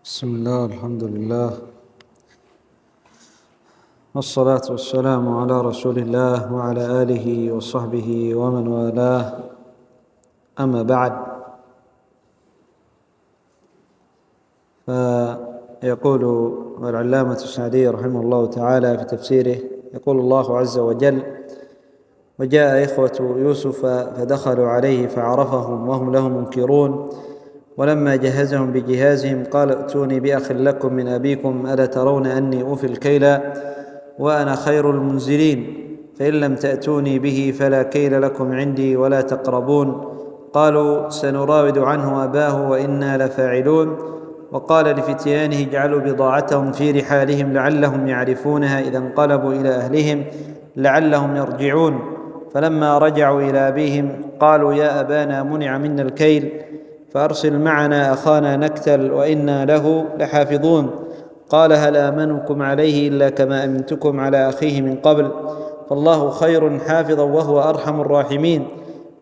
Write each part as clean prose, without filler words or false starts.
بسم الله، الحمد لله، والصلاة والسلام على رسول الله وعلى آله وصحبه ومن والاه. أما بعد، فيقول العلامة السعدي رحمه الله تعالى في تفسيره، يقول الله عز وجل: وجاء إخوة يوسف فدخلوا عليه فعرفهم وهم له منكرون، ولما جهزهم بجهازهم قال: ائتوني بأخ لكم من أبيكم، ألا ترون أني أوفي الكيل وأنا خير المنزلين، فإن لم تأتوني به فلا كيل لكم عندي ولا تقربون. قالوا: سنراود عنه أباه وإنا لفاعلون. وقال لفتيانه: اجعلوا بضاعتهم في رحالهم لعلهم يعرفونها إذا انقلبوا إلى أهلهم لعلهم يرجعون. فلما رجعوا إلى أبيهم قالوا: يا أبانا منع منا الكيل فأرسل معنا أخانا نكتل وإنا له لحافظون. قال: هل آمنكم عليه إلا كما أمنتكم على أخيه من قبل، فالله خير حافظا وهو أرحم الراحمين.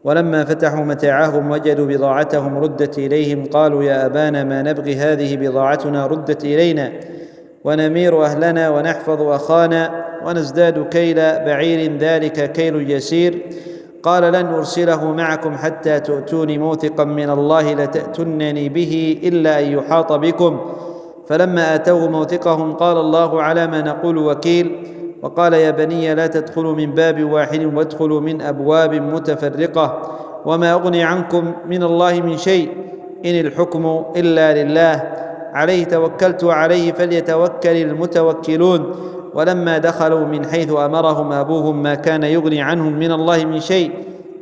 ولما فتحوا متاعهم وجدوا بضاعتهم ردت إليهم قالوا: يا أبانا ما نبغي، هذه بضاعتنا ردت إلينا، ونمير أهلنا ونحفظ أخانا ونزداد كيل بعير، ذلك كيل يسير. قال: لن أرسله معكم حتى تؤتوني موثقا من الله لتأتونني به إلا أن يحاط بكم. فلما آتوه موثقهم قال: الله على ما نقول وكيل. وقال: يا بني لا تدخلوا من باب واحد وادخلوا من أبواب متفرقة، وما أغني عنكم من الله من شيء، إن الحكم إلا لله، عليه توكلت وعليه فليتوكل المتوكلون. ولما دخلوا من حيث أمرهم أبوهم ما كان يغني عنهم من الله من شيء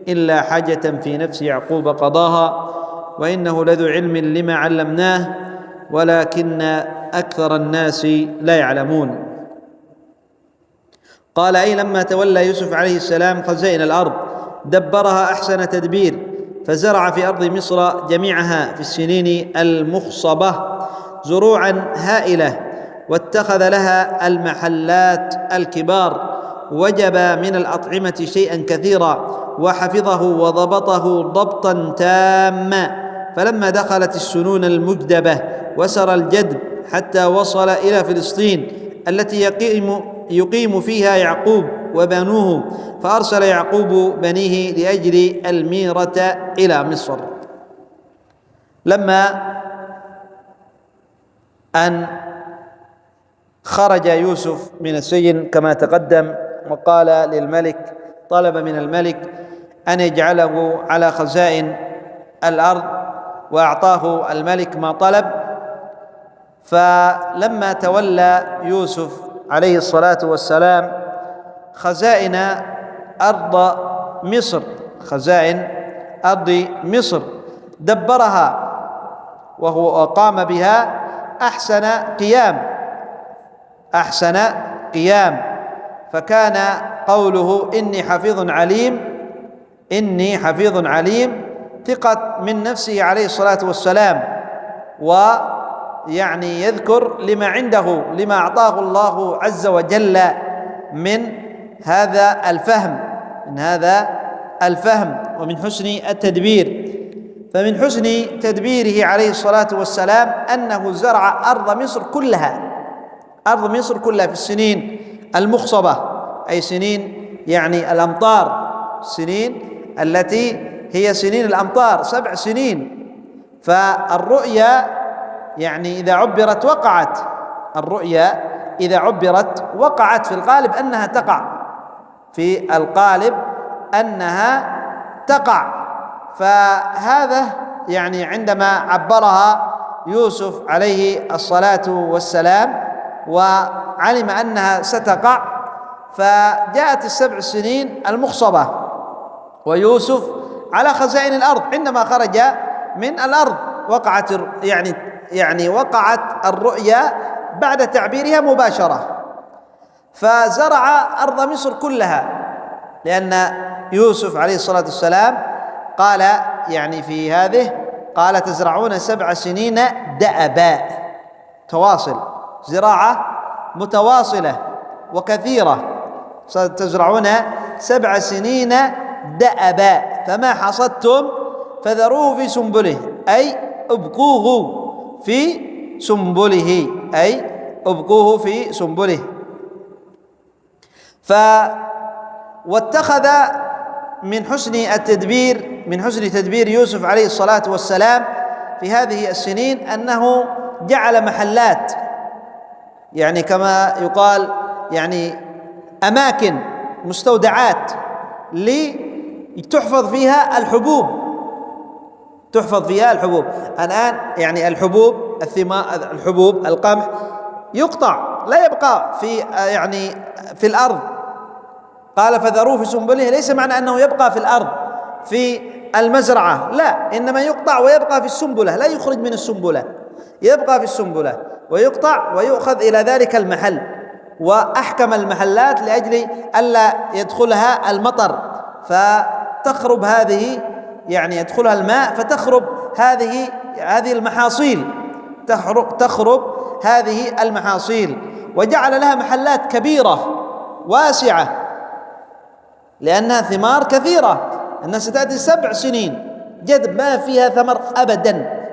إلا حاجة في نفس يعقوب قضاها، وإنه لذو علم لما علمناه ولكن أكثر الناس لا يعلمون. قال: أي لما تولى يوسف عليه السلام خزائن الأرض دبرها أحسن تدبير، فزرع في أرض مصر جميعها في السنين المخصبة زروعا هائلة، واتخذ لها المحلات الكبار، وجب من الأطعمة شيئا كثيرا، وحفظه وضبطه ضبطا تاما. فلما دخلت السنون المجدبة وسر الجدب حتى وصل إلى فلسطين التي يقيم فيها يعقوب وبنوه، فأرسل يعقوب بنيه لأجل الميرة إلى مصر. لما أن خرج يوسف من السجن كما تقدم، وقال للملك، طلب من الملك أن يجعله على خزائن الأرض، وأعطاه الملك ما طلب. فلما تولى يوسف عليه الصلاة والسلام خزائن أرض مصر، خزائن أرض مصر دبرها وهو قام بها أحسن قيام. فكان قوله إني حفيظ عليم ثقة من نفسه عليه الصلاة والسلام، ويعني يذكر لما عنده، لما أعطاه الله عز وجل من هذا الفهم ومن حسن التدبير. فمن حسن تدبيره عليه الصلاة والسلام أنه زرع أرض مصر كلها في السنين المخصبة، أي سنين يعني الأمطار، السنين التي هي سنين الأمطار 7 سنين. فالرؤيا يعني إذا عبرت وقعت، الرؤيا إذا عبرت وقعت، في الغالب أنها تقع. فهذا يعني عندما عبرها يوسف عليه الصلاة والسلام وعلم أنها ستقع، فجاءت ال7 سنين المخصبة ويوسف على خزائن الأرض. عندما خرج من الأرض وقعت الرؤيا بعد تعبيرها مباشرة، فزرع أرض مصر كلها، لأن يوسف عليه الصلاة والسلام قال يعني في هذه، قال: تزرعون 7 سنين دأبا، تواصل، زراعة متواصلة وكثيرة، تزرعون 7 سنين دأبا، فما حصدتم فذروه في سنبله، أي ابقوه في سنبله، أي ابقوه في سنبله. واتخذ من حسن التدبير، من حسن تدبير يوسف عليه الصلاة والسلام في هذه السنين أنه جعل محلات، يعني كما يقال يعني أماكن مستودعات لتحفظ فيها الحبوب، تحفظ فيها الحبوب. الآن يعني الحبوب، الثمار، الحبوب، القمح يقطع لا يبقى في يعني في الأرض. قال فذروه في سنبله، ليس معنى أنه يبقى في الأرض في المزرعة، لا، إنما يقطع ويبقى في السنبلة، لا يخرج من السنبلة، يبقى في السنبلة ويقطع ويؤخذ إلى ذلك المحل. وأحكم المحلات لأجل ألا يدخلها المطر فتخرب هذه، يعني يدخلها الماء فتخرب هذه المحاصيل، تخرب هذه المحاصيل. وجعل لها محلات كبيرة واسعة لأنها ثمار كثيرة. الناس ستأتي 7 سنين جدب ما فيها ثمر أبدا،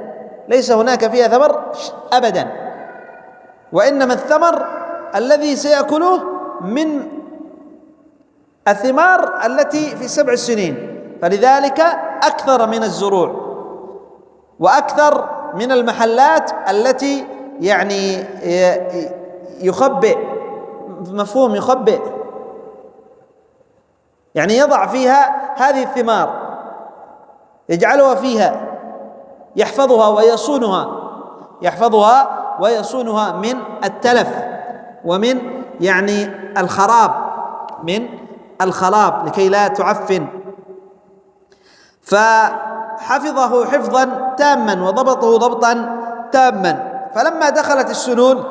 ليس هناك فيها ثمر أبدا، وإنما الثمر الذي سيأكله من الثمار التي في 7 سنين. فلذلك أكثر من الزروع وأكثر من المحلات التي يعني يخبئ، مفهوم يخبئ، يعني يضع فيها هذه الثمار، يجعلها فيها، يحفظها ويصونها من التلف ومن يعني الخراب لكي لا تعفن. فحفظه حفظا تاما وضبطه ضبطا تاما. فلما دخلت السنون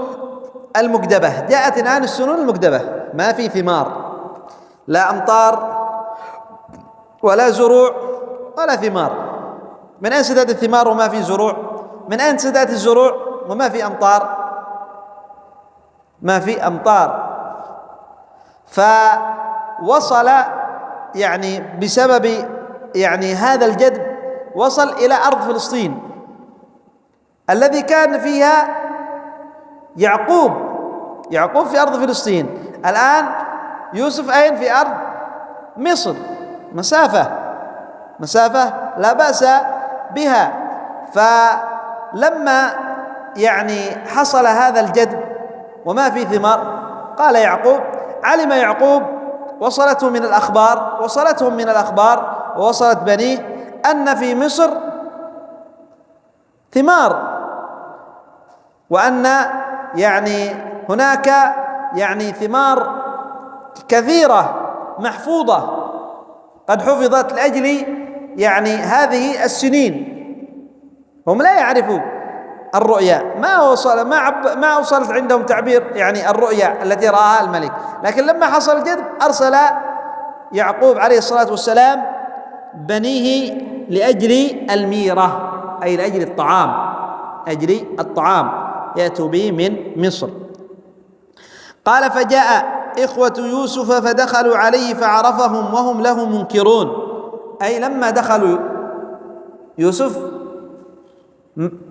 المجدبة، جاءت الآن السنون المجدبة، ما في ثمار، لا أمطار ولا زروع ولا ثمار. من أين ستأتي الثمار وما في زروع؟ من أين ستأتي الزروع وما في أمطار؟ ما في أمطار. فوصل يعني بسبب يعني هذا الجدب، وصل إلى أرض فلسطين الذي كان فيها يعقوب في أرض فلسطين. الآن يوسف أين؟ في أرض مصر، مسافة لا بأس بها. فلما يعني حصل هذا الجدب وما في ثمار، قال يعقوب، علم يعقوب وصلتهم من الأخبار ووصلت بنيه أن في مصر ثمار، وأن يعني هناك يعني ثمار كثيرة محفوظة قد حفظت لأجل يعني هذه السنين. هم لا يعرفوا الرؤيا، ما وصلت عندهم تعبير يعني الرؤيا التي رآها الملك. لكن لما حصل الجدب أرسل يعقوب عليه الصلاة والسلام بنيه لأجل الميرة، أي لأجل الطعام يأتوا به من مصر. قال فجاء إخوة يوسف فدخلوا عليه فعرفهم وهم له منكرون. أي لما دخلوا يوسف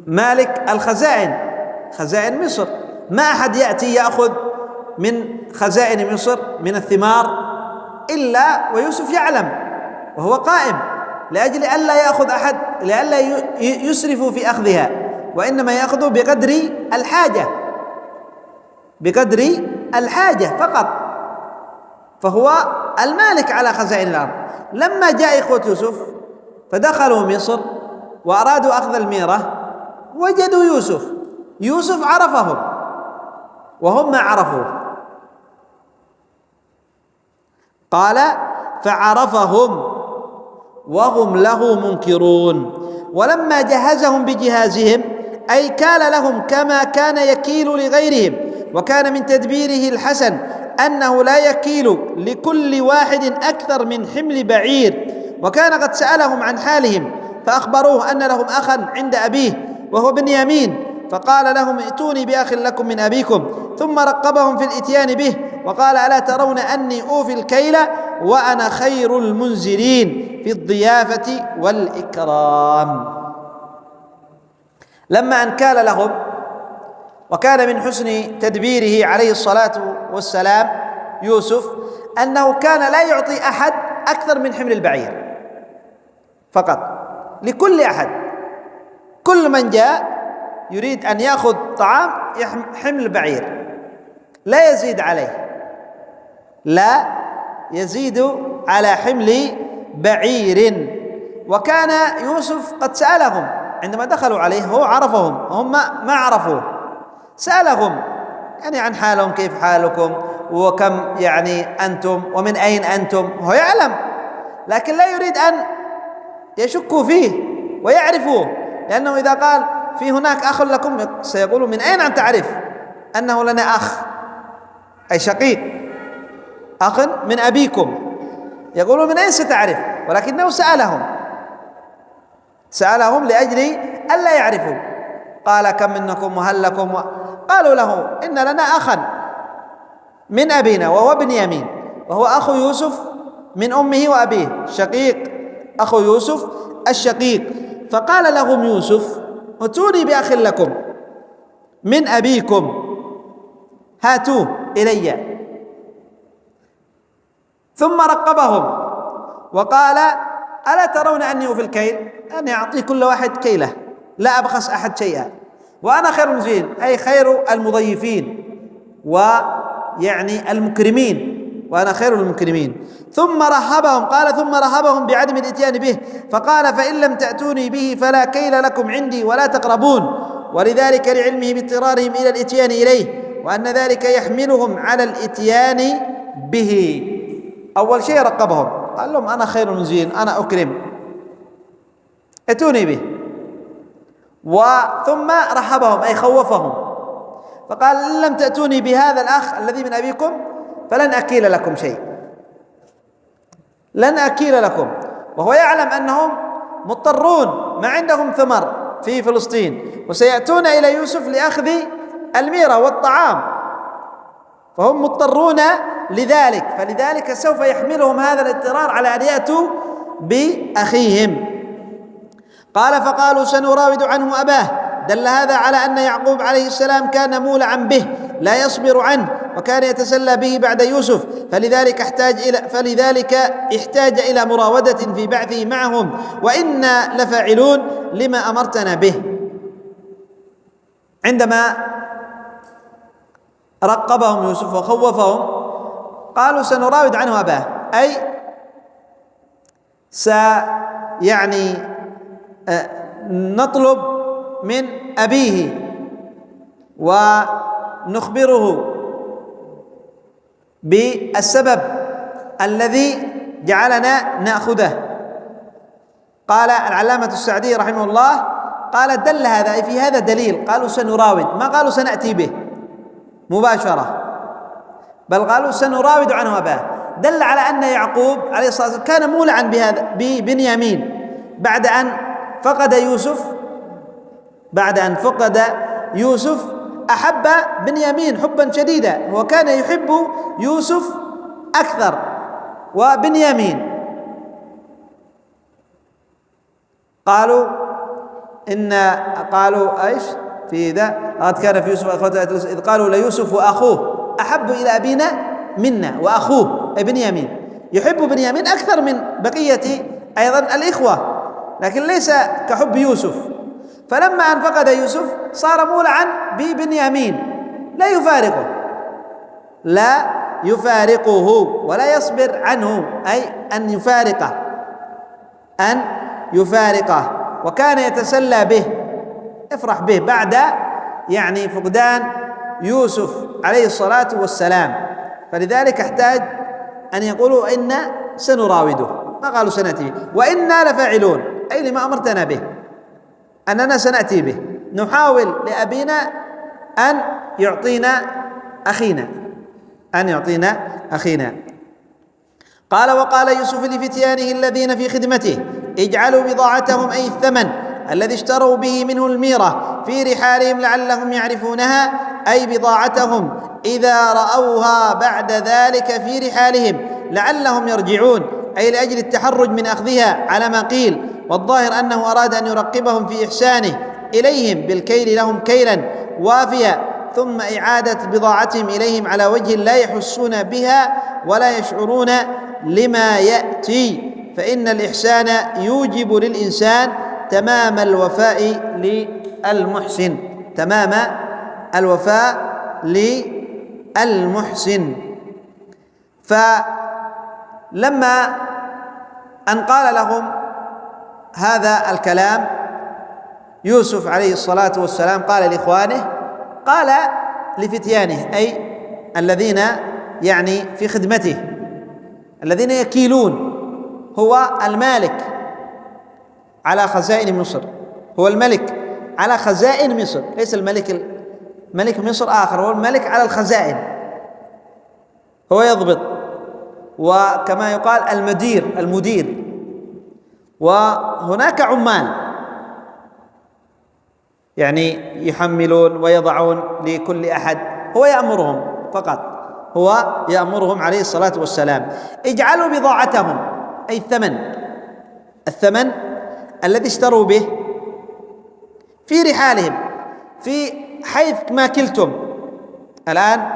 مالك خزائن مصر، ما أحد يأتي يأخذ من خزائن مصر من الثمار إلا ويوسف يعلم وهو قائم، لأجل ألا يأخذ أحد، لألا يسرفوا في أخذها، وإنما يأخذوا بقدر الحاجة فقط. فهو المالك على خزائن الأرض. لما جاء إخوة يوسف فدخلوا مصر وأرادوا أخذ الميرة، وجدوا يوسف عرفهم وهم ما عرفوه. قال فعرفهم وهم له منكرون. ولما جهزهم بجهازهم، أي كال لهم كما كان يكيل لغيرهم، وكان من تدبيره الحسن أنه لا يكيل لكل واحد أكثر من حمل بعير. وكان قد سألهم عن حالهم فأخبروه أن لهم أخا عند أبيه وهو بنيامين، فقال لهم ائتوني بأخ لكم من أبيكم. ثم رقبهم في الإتيان به وقال ألا ترون أني أوفي الكيل وأنا خير المنزلين في الضيافة والإكرام. لما أن كال لهم وكان من حسن تدبيره عليه الصلاة والسلام يوسف أنه كان لا يعطي أحد أكثر من حمل البعير فقط، لكل أحد. كل من جاء يريد أن يأخذ طعام حمل بعير، لا يزيد عليه، لا يزيد على حمل بعير. وكان يوسف قد سألهم عندما دخلوا عليه، هو عرفهم، هم ما عرفوه، سألهم يعني عن حالهم، كيف حالكم وكم يعني أنتم ومن أين أنتم. هو يعلم لكن لا يريد أن يشكوا فيه ويعرفوه، لأنه إذا قال في هناك أخ لكم سيقولوا من أين أن تعرف أنه لنا أخ، أي شقيق، أخ من أبيكم. يقولون من أين ستعرف؟ ولكنه سألهم لأجل ألا يعرفوا. قال كم منكم وهل لكم؟ قالوا له إن لنا أخا من أبينا وهو بنيامين، وهو أخو يوسف من أمه وأبيه، شقيق، أخو يوسف الشقيق. فقال لهم يوسف ائتوني بأخ لكم من أبيكم، هاتوه إلي. ثم رقبهم وقال ألا ترون أني في الكيل، أني أعطي كل واحد كيله، لا أبخس أحد شيئا، وأنا خير المنزلين، أي خير المضيفين ويعني المكرمين، وأنا خير المكرمين. ثم رهبهم، قال ثم رهبهم بعدم الإتيان به، فقال فإن لم تأتوني به فلا كيل لكم عندي ولا تقربون، ولذلك لعلمه باضطرارهم إلى الإتيان إليه، وأن ذلك يحملهم على الإتيان به. أول شيء رقبهم، قال لهم أنا خير المنزلين، أنا أكرم، ائتوني به. وثم رحبهم أي خوفهم، فقال إن لم تأتوني بهذا الأخ الذي من أبيكم فلن أكيل لكم شيء، لن أكيل لكم. وهو يعلم أنهم مضطرون، ما عندهم ثمر في فلسطين، وسيأتون إلى يوسف لأخذ الميرة والطعام، فهم مضطرون لذلك، فلذلك سوف يحملهم هذا الاضطرار على أن يأتوا بأخيهم. قال فقالوا سنراود عنه أباه. دل هذا على أن يعقوب عليه السلام كان مولعا به لا يصبر عنه، وكان يتسلى به بعد يوسف، فلذلك احتاج إلى مراودة في بعثه معهم، وإنا لفاعلون لما أمرتنا به. عندما رقبهم يوسف وخوفهم قالوا سنراود عنه أباه، أي يعني نطلب من أبيه ونخبره بالسبب الذي جعلنا نأخذه. قال العلامة السعدي رحمه الله قال دل هذا، أي في هذا دليل. قالوا سنراود، ما قالوا سنأتي به مباشرة، بل قالوا سنراود عنه أباه. دل على أن يعقوب عليه الصلاة والسلام كان مولعا ببنيامين بعد أن فقد يوسف أحب بنيامين حبا شديدا، وكان يحب يوسف أكثر وبنيامين. قالوا ايش في ذا قد كان في يوسف أخوته إذ قالوا ليوسف وأخوه أحب إلى أبينا منا، وأخوه أي بنيامين يحب بنيامين أكثر من بقية أيضا الإخوة، لكن ليس كحب يوسف. فلما أن فقد يوسف صار مولعا ببنيامين، لا يفارقه ولا يصبر عنه، أي أن يفارقه، وكان يتسلى به، يفرح به بعد يعني فقدان يوسف عليه الصلاة والسلام. فلذلك احتاج أن يقولوا إنا سنراوده، ما قالوا سنأتي، وإنا لفاعلون، أي لما أمرتنا به أننا سنأتي به، نحاول لأبينا أن يعطينا أخينا. قال وقال يوسف لفتيانه الذين في خدمته اجعلوا بضاعتهم، أي الثمن الذي اشتروا به منه الميرة، في رحالهم لعلهم يعرفونها، أي بضاعتهم إذا رأوها بعد ذلك في رحالهم لعلهم يرجعون، أي لأجل التحرج من أخذها على ما قيل. والظاهر أنه أراد أن يرقبهم في إحسانه إليهم بالكيل لهم كيلا وافيا، ثم إعادة بضاعتهم إليهم على وجه لا يحسون بها ولا يشعرون لما يأتي، فإن الإحسان يوجب للإنسان تمام الوفاء للمحسن، تمام الوفاء للمحسن. فلما أن قال لهم هذا الكلام يوسف عليه الصلاة والسلام قال لإخوانه، قال لفتيانه أي الذين يعني في خدمته الذين يكيلون، هو المالك على خزائن مصر، هو الملك على خزائن مصر، ليس ملك مصر آخر، هو الملك على الخزائن، هو يضبط، وكما يقال المدير، وهناك عمال يعني يحملون ويضعون لكل أحد، هو يأمرهم فقط، هو يأمرهم عليه الصلاة والسلام. اجعلوا بضاعتهم أي الثمن الذي اشتروا به في رحالهم، في حيث ما كلتم. الآن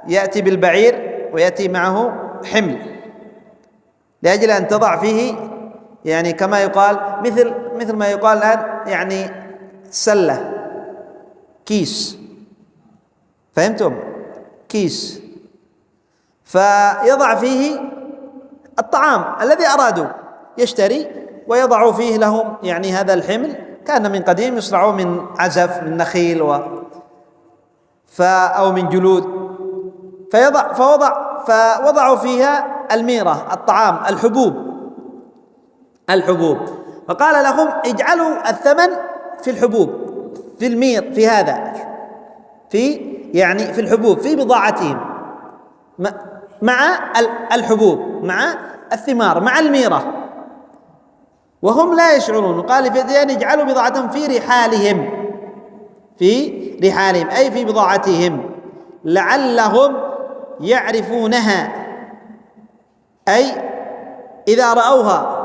يأتي بالبعير ويأتي معه حمل لأجل أن تضع فيه يعني كما يقال مثل ما يقال الآن يعني سلة، كيس، فهمتم؟ كيس، فيضع فيه الطعام الذي أرادوا، يشتري ويضع فيه لهم يعني هذا الحمل، كان من قديم يصنعوا من عزف، من نخيل أو من جلود، فوضعوا فيها الميرة، الطعام، الحبوب، فقال لهم اجعلوا الثمن في الحبوب، في المير، في هذا، في الحبوب، في بضاعتهم، مع الحبوب، مع الثمار، مع الميرة، وهم لا يشعرون. قال لفتيان اجعلوا بضاعتهم في رحالهم أي في بضاعتهم لعلهم يعرفونها، أي إذا رأوها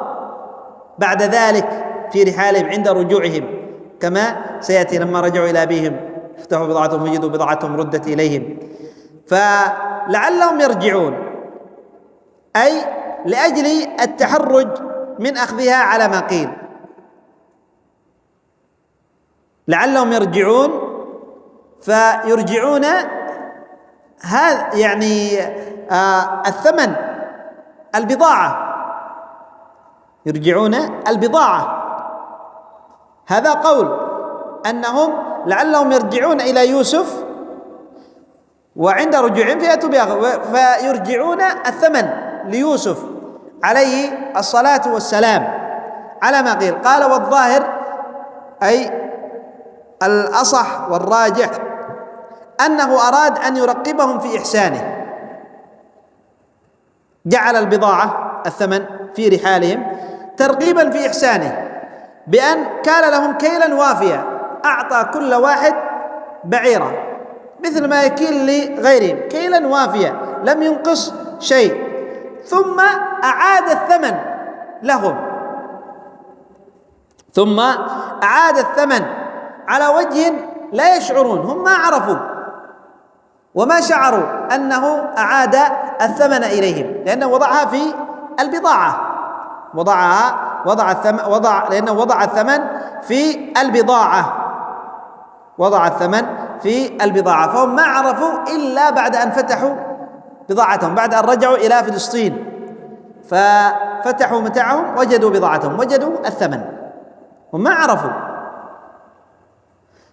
بعد ذلك في رحالهم عند رجوعهم، كما سيأتي لما رجعوا إلى أبيهم افتحوا بضاعتهم وجدوا بضاعتهم ردت إليهم، فلعلهم يرجعون، أي لأجل التحرج من أخذها على ما قيل، لعلهم يرجعون، فيرجعون هذا يعني الثمن، البضاعة، يرجعون البضاعة. هذا قول أنهم لعلهم يرجعون إلى يوسف وعند رجوعهم فيأتوا فيرجعون الثمن ليوسف عليه الصلاة والسلام على ما قيل. قال والظاهر أي الأصح والراجح أنه أراد أن يرقبهم في إحسانه، جعل البضاعة الثمن في رحالهم ترغيبا في إحسانه، بأن كان لهم كيلا وافيا، أعطى كل واحد بعيرة مثل ما يكيل لغيرهم، كيلا وافيا لم ينقص شيء، ثم أعاد الثمن لهم، ثم أعاد الثمن على وجه لا يشعرون، هم ما عرفوا وما شعروا أنه أعاد الثمن إليهم، لأنه وضعها في البضاعة، لأنه وضع الثمن في البضاعة، وضع الثمن في البضاعة، فهم ما عرفوا إلا بعد أن فتحوا بضاعتهم، بعد أن رجعوا إلى فلسطين ففتحوا متاعهم وجدوا بضاعتهم، وجدوا الثمن، هم ما عرفوا.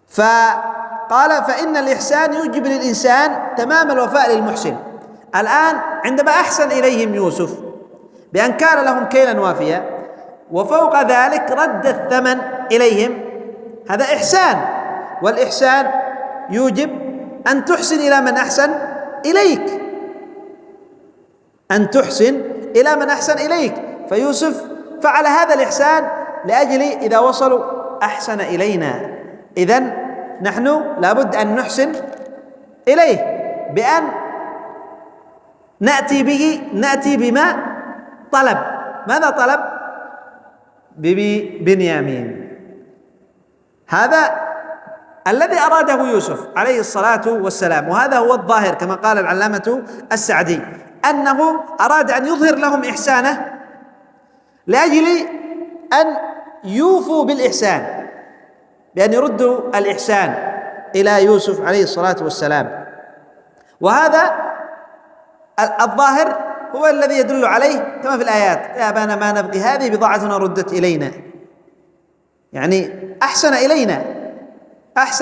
فقال فإن الإحسان يوجب للإنسان تمام الوفاء للمحسن. الآن عندما أحسن إليهم يوسف بأن كان لهم كيلا وافيا، وفوق ذلك رد الثمن إليهم، هذا إحسان، والإحسان يوجب أن تحسن إلى من أحسن إليك، أن تحسن إلى من أحسن إليك. فيوسف فعل هذا الإحسان لأجل إذا وصلوا أحسن إلينا، إذن نحن لابد أن نحسن إليه بأن نأتي بما طلب. ماذا طلب؟ بنيامين. هذا الذي أراده يوسف عليه الصلاة والسلام، وهذا هو الظاهر كما قال العلامة السعدي، أنه أراد أن يظهر لهم إحسانه لأجل أن يوفوا بالإحسان، بأن يردوا الإحسان إلى يوسف عليه الصلاة والسلام. وهذا الظاهر هو الذي يدل عليه كما في الآيات: يا أبانا ما نبغي هذه بضاعتنا ردت إلينا، يعني أحسن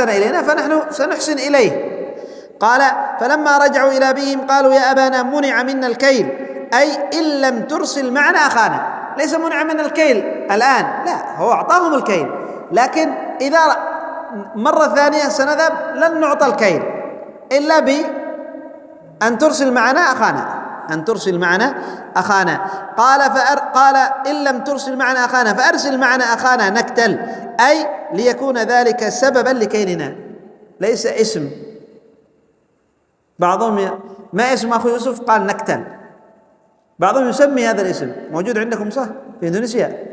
إلينا فنحن سنحسن إليه. قال: فلما رجعوا إلى أبيهم قالوا يا أبانا منع منا الكيل، أي إن لم ترسل معنا أخانا. ليس منع منا الكيل الآن، لا، هو أعطاهم الكيل، لكن إذا مرة ثانية سنذهب لن نعطى الكيل إلا بأن ترسل معنا أخانا. قال إن لم ترسل معنا أخانا فأرسل معنا أخانا نكتل، أي ليكون ذلك سببا لكيلنا. ليس اسم، بعضهم ما اسم أخو يوسف؟ قال نكتل. بعضهم يسمي هذا الاسم، موجود عندكم صح في إندونيسيا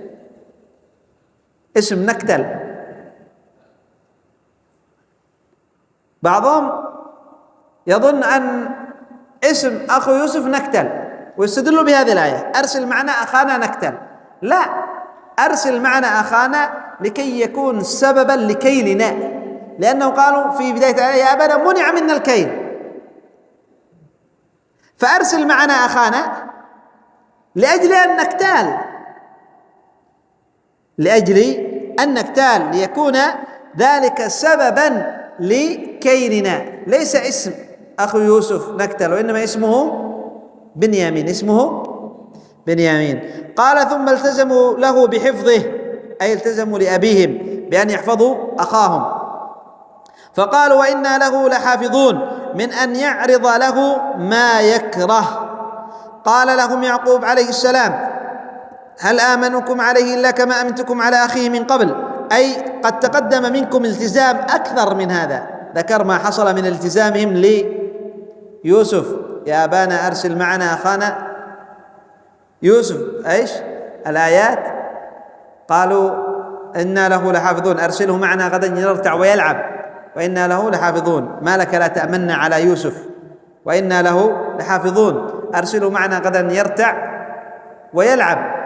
اسم نكتل. بعضهم يظن أن اسم أخو يوسف نكتل ويستدل بهذه الآية: أرسل معنا أخانا نكتل. لا، أرسل معنا أخانا لكي يكون سببا لكيلنا، لأنه قالوا في بداية الآية يا أبانا منع منا الكيل، فأرسل معنا أخانا لأجل أن نكتال ليكون ذلك سببا لكيلنا. ليس اسم أخو يوسف نكتل، وإنما اسمه بنيامين. قال: ثم التزموا له بحفظه، أي التزموا لأبيهم بأن يحفظوا أخاهم، فقالوا وإنا له لحافظون من أن يعرض له ما يكره. قال لهم يعقوب عليه السلام: هل آمنكم عليه إلا كما أمنتكم على أخيه من قبل، أي قد تقدم منكم التزام أكثر من هذا. ذكر ما حصل من التزامهم ليوسف: يا أبانا أرسل معنا أخانا يوسف. إيش الآيات؟ قالوا إنا له لحافظون، أرسله معنا غدا يرتع ويلعب، وإنا له لحافظون. ما لك لا تأمنا على يوسف وإنا له لحافظون، أرسله معنا غدا يرتع ويلعب.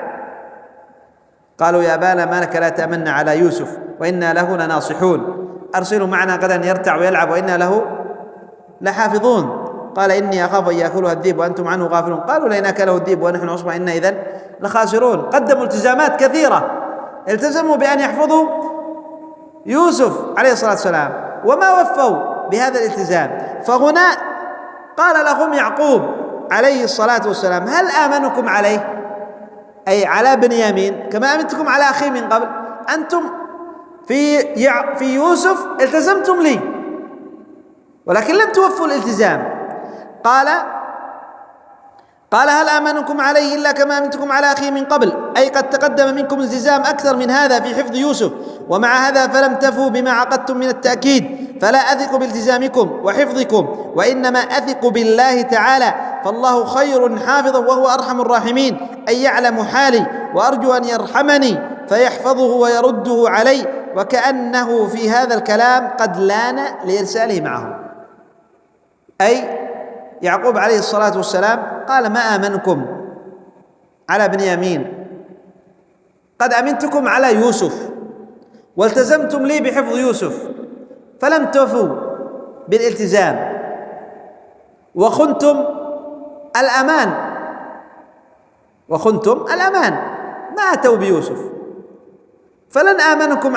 قالوا يا أبانا ما لك لا تأمنا على يوسف وإنا له لناصحون، أرسله معنا غدا يرتع ويلعب وإنا له لحافظون. قال إني أخاف أن يأكلها الذئب وأنتم عنه غافلون. قالوا لئن أكله الذئب ونحن عصبة إنا إذن لخاسرون. قدموا التزامات كثيرة، التزموا بأن يحفظوا يوسف عليه الصلاة والسلام وما وفوا بهذا الالتزام. فهنا قال لهم يعقوب عليه الصلاة والسلام: هل آمنكم عليه، أي على بنيامين، كما أمنتكم على أخيه من قبل؟ أنتم في يوسف التزمتم لي ولكن لم توفوا الالتزام. قال هل آمنكم عليه إلا كما أمنتكم على أخيه من قبل، أي قد تقدم منكم التزام أكثر من هذا في حفظ يوسف، ومع هذا فلم تفوا بما عقدتم من التأكيد، فلا أثق بالتزامكم وحفظكم، وإنما أثق بالله تعالى، فالله خير حافظا وهو أرحم الراحمين، أي يعلم حالي وأرجو أن يرحمني فيحفظه ويرده علي. وكأنه في هذا الكلام قد لان لإرساله معهم، أي يعقوب عليه الصلاة والسلام قال: ما آمنكم على بنيامين، قد أمنتكم على يوسف والتزمتم لي بحفظ يوسف، فلم توفوا بالالتزام وخنتم الأمان، ما أتوا بيوسف، فلن آمنكم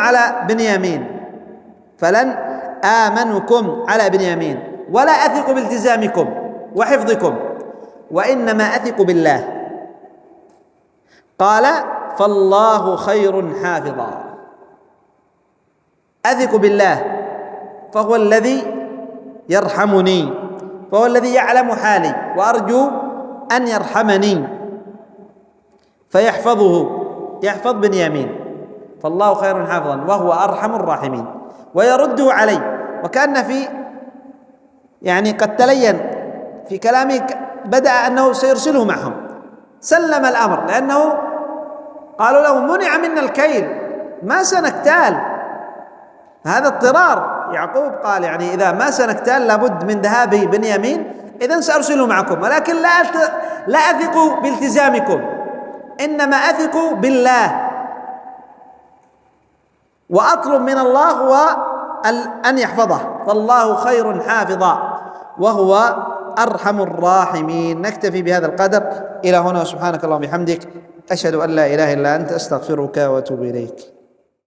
على بنيامين ولا أثق بالتزامكم وحفظكم، وإنما أثق بالله. قال: فالله خير حافظا. أثق بالله، فهو الذي يرحمني، فهو الذي يعلم حالي وأرجو أن يرحمني يحفظ بنيامين، فالله خير حافظا وهو أرحم الراحمين ويرده علي. وكأن قد تلين في كلامه بدأ أنه سيرسله معهم، سلم الأمر، لأنه قالوا له منع منا الكيل ما سنكتال، هذا اضطرار يعقوب قال يعني إذا ما سنقتال لابد من ذهاب بنيامين، إذن سأرسله معكم، ولكن لا أثق بالتزامكم، إنما أثق بالله، وأطلب من الله هو أن يحفظه، فالله خير حافظا وهو أرحم الراحمين. نكتفي بهذا القدر إلى هنا، سبحانك اللهم وبحمدك، أشهد أن لا إله إلا أنت، أستغفرك وأتوب إليك.